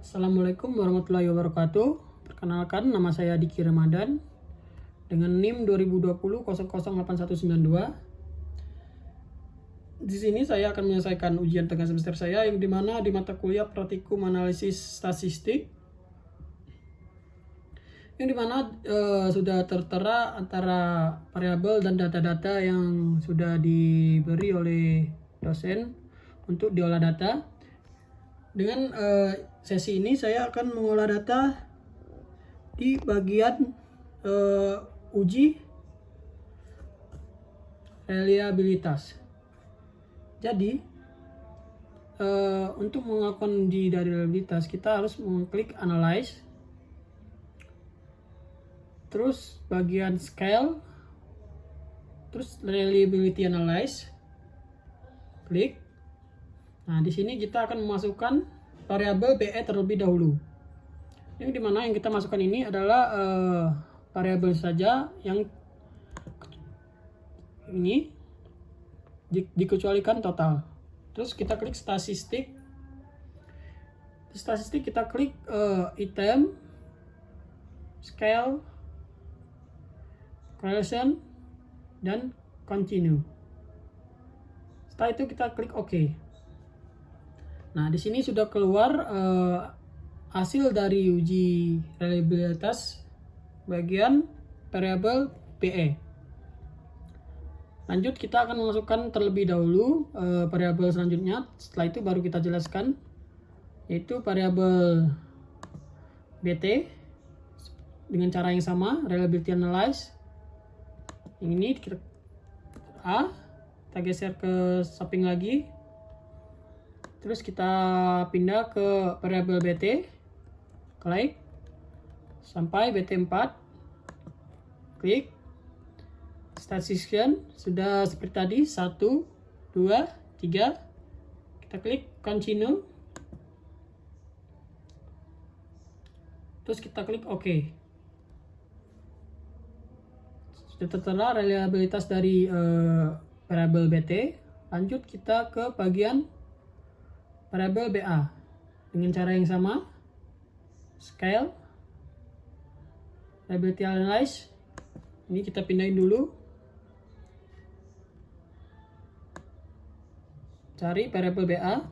Assalamualaikum warahmatullahi wabarakatuh. Perkenalkan, nama saya Diki Ramadan dengan NIM 2020008192. Di sini saya akan menyelesaikan ujian tengah semester saya yang dimana di mata kuliah praktikum analisis statistik, yang dimana sudah tertera antara variabel dan data-data yang sudah diberi oleh dosen untuk diolah data. Dengan sesi ini saya akan mengolah data di bagian uji reliabilitas. Jadi untuk melakukan uji dari reliabilitas kita harus mengklik analyze, terus bagian scale, terus reliability analyze, klik. Nah, di sini kita akan memasukkan variabel BE terlebih dahulu. Yang dimana yang kita masukkan ini adalah variabel saja yang ini dikecualikan total. Terus kita klik statistik. Di statistik kita klik item, scale, correlation, dan continue. Setelah itu kita klik OK. Nah, di sini sudah keluar hasil dari uji reliabilitas bagian variabel BE. Lanjut, kita akan memasukkan terlebih dahulu variabel selanjutnya. Setelah itu baru kita jelaskan, yaitu variabel BT dengan cara yang sama, reliability analyze. Yang ini kita geser ke samping lagi. Terus kita pindah ke variabel BT, klik sampai BT4, klik statistician, sudah seperti tadi 1, 2, 3, kita klik continue, terus kita klik OK. Sudah tertera reliabilitas dari variabel BT. Lanjut kita ke bagian variabel BA dengan cara yang sama, scale, reliability analyze. Ini kita pindahin dulu, cari variabel BA,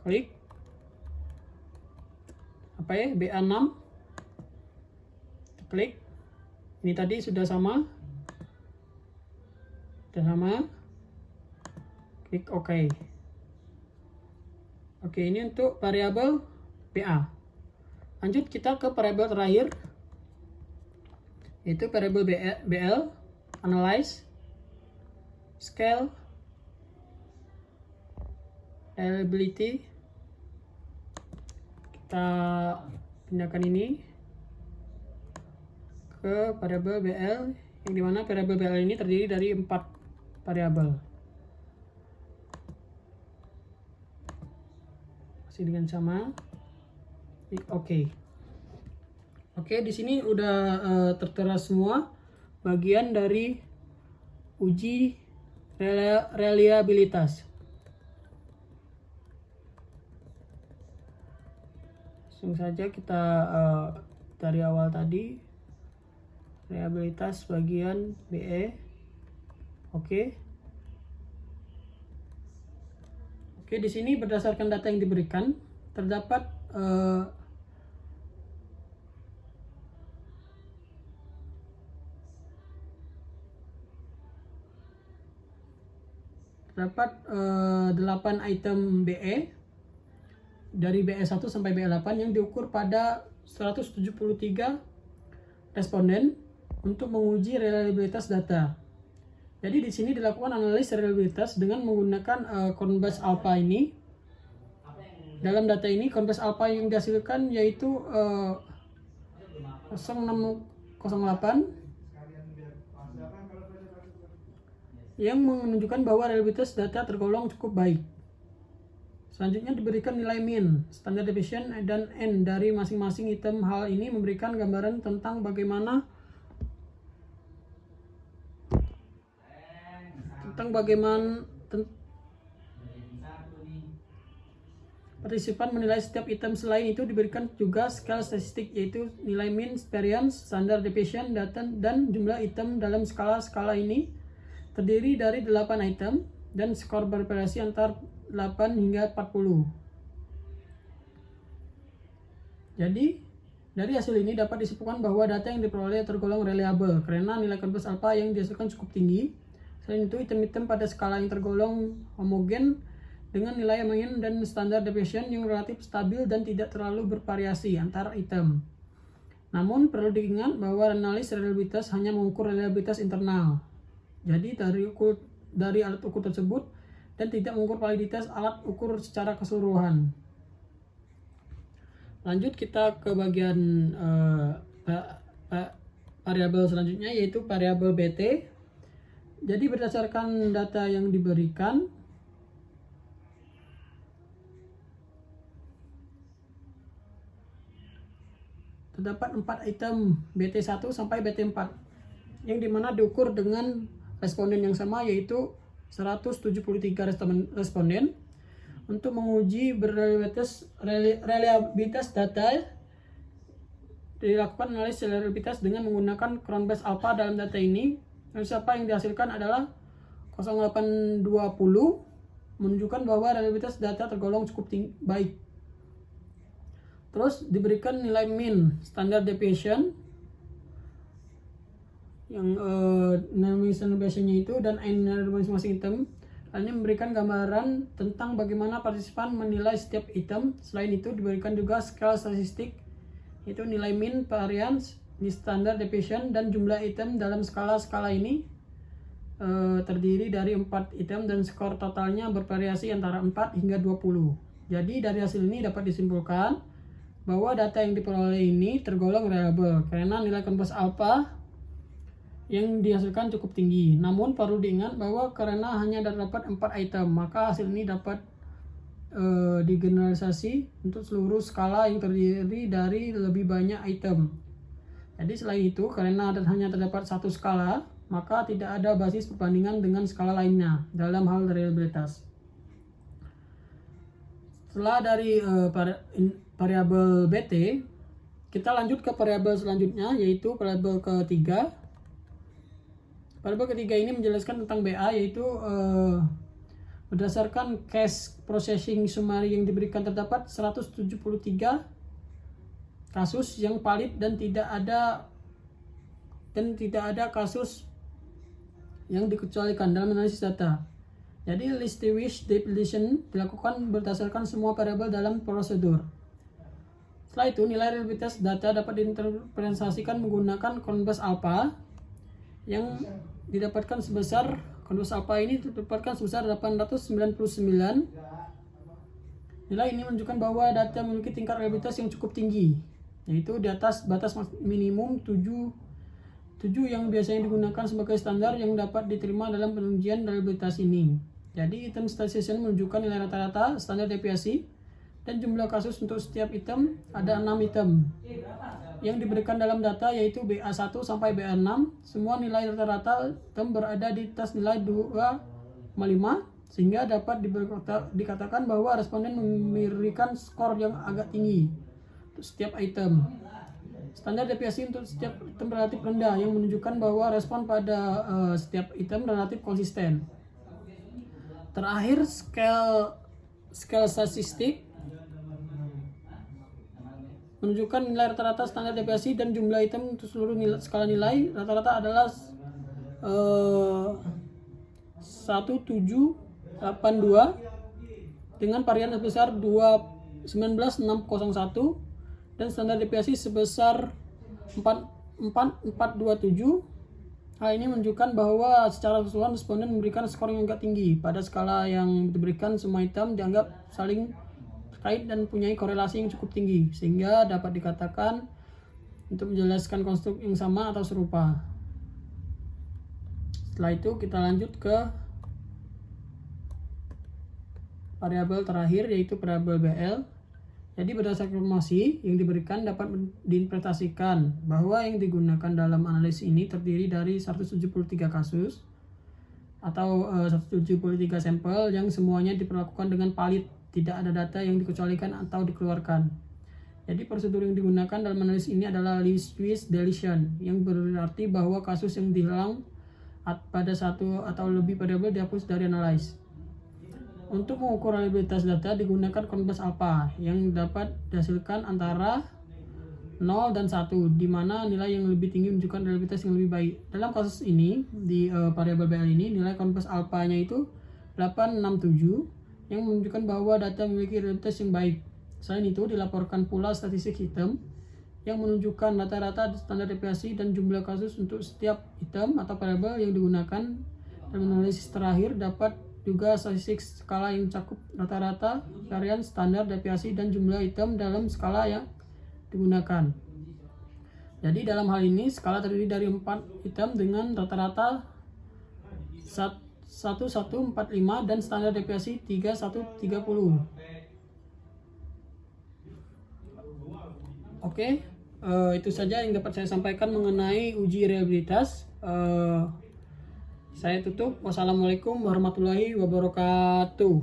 klik BA6, klik. Ini tadi sudah sama, klik OK. Oke, ini untuk variabel BA. Lanjut kita ke variabel terakhir, yaitu variabel BL, analyze, scale, reliability. Kita pindahkan ini ke variabel BL, yang dimana variabel BL ini terdiri dari 4 variabel. Masih dengan sama, klik OK. Oke, di sini udah tertera semua bagian dari uji reliabilitas. Langsung saja kita dari awal tadi, reliabilitas bagian BE. Oke. Oke, di sini berdasarkan data yang diberikan terdapat terdapat 8 item BE dari BE1 sampai BE8 yang diukur pada 173 responden untuk menguji reliabilitas data. Jadi di sini dilakukan analisis reliabilitas dengan menggunakan Coinbase Alpha ini. Dalam data ini Coinbase Alpha yang dihasilkan yaitu 0608 yang menunjukkan bahwa reliabilitas data tergolong cukup baik. Selanjutnya diberikan nilai min, standard deviation, dan n dari masing-masing item. Hal ini memberikan gambaran tentang bagaimana Partisipan menilai setiap item. Selain itu diberikan juga skala statistik, yaitu nilai mean, variance, standard deviation, dan jumlah item. Dalam skala ini terdiri dari 8 item dan skor bervariasi antara 8 hingga 40. Jadi dari hasil ini dapat disimpulkan bahwa data yang diperoleh tergolong reliable karena nilai konvers alpha yang dihasilkan cukup tinggi. Selain itu, item-item pada skala yang tergolong homogen dengan nilai mean dan standard deviation yang relatif stabil dan tidak terlalu bervariasi antara item. Namun perlu diingat bahwa analis reliabilitas hanya mengukur reliabilitas internal. Jadi dari alat ukur tersebut dan tidak mengukur validitas alat ukur secara keseluruhan. Lanjut kita ke bagian variabel selanjutnya, yaitu variabel BT. Jadi berdasarkan data yang diberikan, terdapat 4 item BT1 sampai BT4 yang dimana diukur dengan responden yang sama, yaitu 173 responden. Untuk menguji reliabilitas data, dilakukan analisis reliabilitas dengan menggunakan Cron Base Alpha. Dalam data ini, analisis alpha yang dihasilkan adalah 0820, menunjukkan bahwa reliabilitas data tergolong cukup baik. Terus diberikan nilai mean, standard deviation yang nilai standard deviation-nya itu dan nilai masing-masing item. Hal ini memberikan gambaran tentang bagaimana partisipan menilai setiap item. Selain itu diberikan juga skala statistik, yaitu nilai mean, variance, standard deviation, dan jumlah item. Dalam skala ini terdiri dari 4 item dan skor totalnya bervariasi antara 4 hingga 20. Jadi dari hasil ini dapat disimpulkan bahwa data yang diperoleh ini tergolong reliable karena nilai konvers alpha yang dihasilkan cukup tinggi. Namun perlu diingat bahwa karena hanya terdapat 4 item, maka hasil ini dapat digeneralisasi untuk seluruh skala yang terdiri dari lebih banyak item. Jadi selain itu, karena hanya terdapat satu skala, maka tidak ada basis perbandingan dengan skala lainnya dalam hal reliabilitas. Setelah dari variabel BT, kita lanjut ke variabel selanjutnya, yaitu variabel ketiga. Variabel ketiga ini menjelaskan tentang BA, yaitu berdasarkan cache processing summary yang diberikan terdapat 173 kasus yang valid dan tidak ada kasus yang dikecualikan dalam analisis data. Jadi distinguish deletion dilakukan berdasarkan semua variabel dalam prosedur. Setelah itu, nilai reliabilitas data dapat diinterpretasikan menggunakan Cron Base Alpha yang didapatkan sebesar 899. Nilai ini menunjukkan bahwa data memiliki tingkat reliabilitas yang cukup tinggi, yaitu di atas batas minimum 7 yang biasanya digunakan sebagai standar yang dapat diterima dalam pengujian reliabilitas ini. Jadi item statistician menunjukkan nilai rata-rata, standar deviasi, dan jumlah kasus untuk setiap item. Ada 6 item yang diberikan dalam data, yaitu BA1 sampai BA6. Semua nilai rata-rata item berada di atas nilai 2,5, sehingga dapat dikatakan bahwa responden memberikan skor yang agak tinggi untuk setiap item. Standar deviasi untuk setiap item relatif rendah, yang menunjukkan bahwa respon pada setiap item relatif konsisten. Terakhir, scale statistik menunjukkan nilai rata-rata, standar deviasi, dan jumlah item untuk seluruh skala nilai. Rata-rata adalah 1782 dengan varian sebesar 19601 dan standar deviasi sebesar 4427. Hal ini menunjukkan bahwa secara keseluruhan responden memberikan skor yang agak tinggi. Pada skala yang diberikan, semua item dianggap saling terkait dan mempunyai korelasi yang cukup tinggi, sehingga dapat dikatakan untuk menjelaskan konstruk yang sama atau serupa. Setelah itu kita lanjut ke variabel terakhir, yaitu variabel BL. Jadi berdasarkan informasi yang diberikan dapat diinterpretasikan bahwa yang digunakan dalam analisis ini terdiri dari 173 kasus atau 173 sampel yang semuanya diperlakukan dengan valid, tidak ada data yang dikecualikan atau dikeluarkan. Jadi prosedur yang digunakan dalam analisis ini adalah Lewis deletion, yang berarti bahwa kasus yang dihilang pada satu atau lebih variabel dihapus dari analysis. Untuk mengukur reliabilitas data digunakan confidence alpha yang dapat dihasilkan antara 0 dan 1, di mana nilai yang lebih tinggi menunjukkan reliabilitas yang lebih baik. Dalam kasus ini, di variabel BL ini, nilai confidence alpha-nya itu 867, yang menunjukkan bahwa data memiliki reliabilitas yang baik. Selain itu, dilaporkan pula statistik item yang menunjukkan rata-rata standar deviasi dan jumlah kasus untuk setiap item atau variabel yang digunakan. Dan analisis terakhir dapat juga statistik skala yang mencakup rata-rata, varian, standar deviasi, dan jumlah item dalam skala yang digunakan. Jadi dalam hal ini skala terdiri dari 4 item dengan rata-rata 1145 dan standar deviasi 3130. Oke, itu saja yang dapat saya sampaikan mengenai uji reliabilitas. Saya tutup. Wassalamualaikum warahmatullahi wabarakatuh.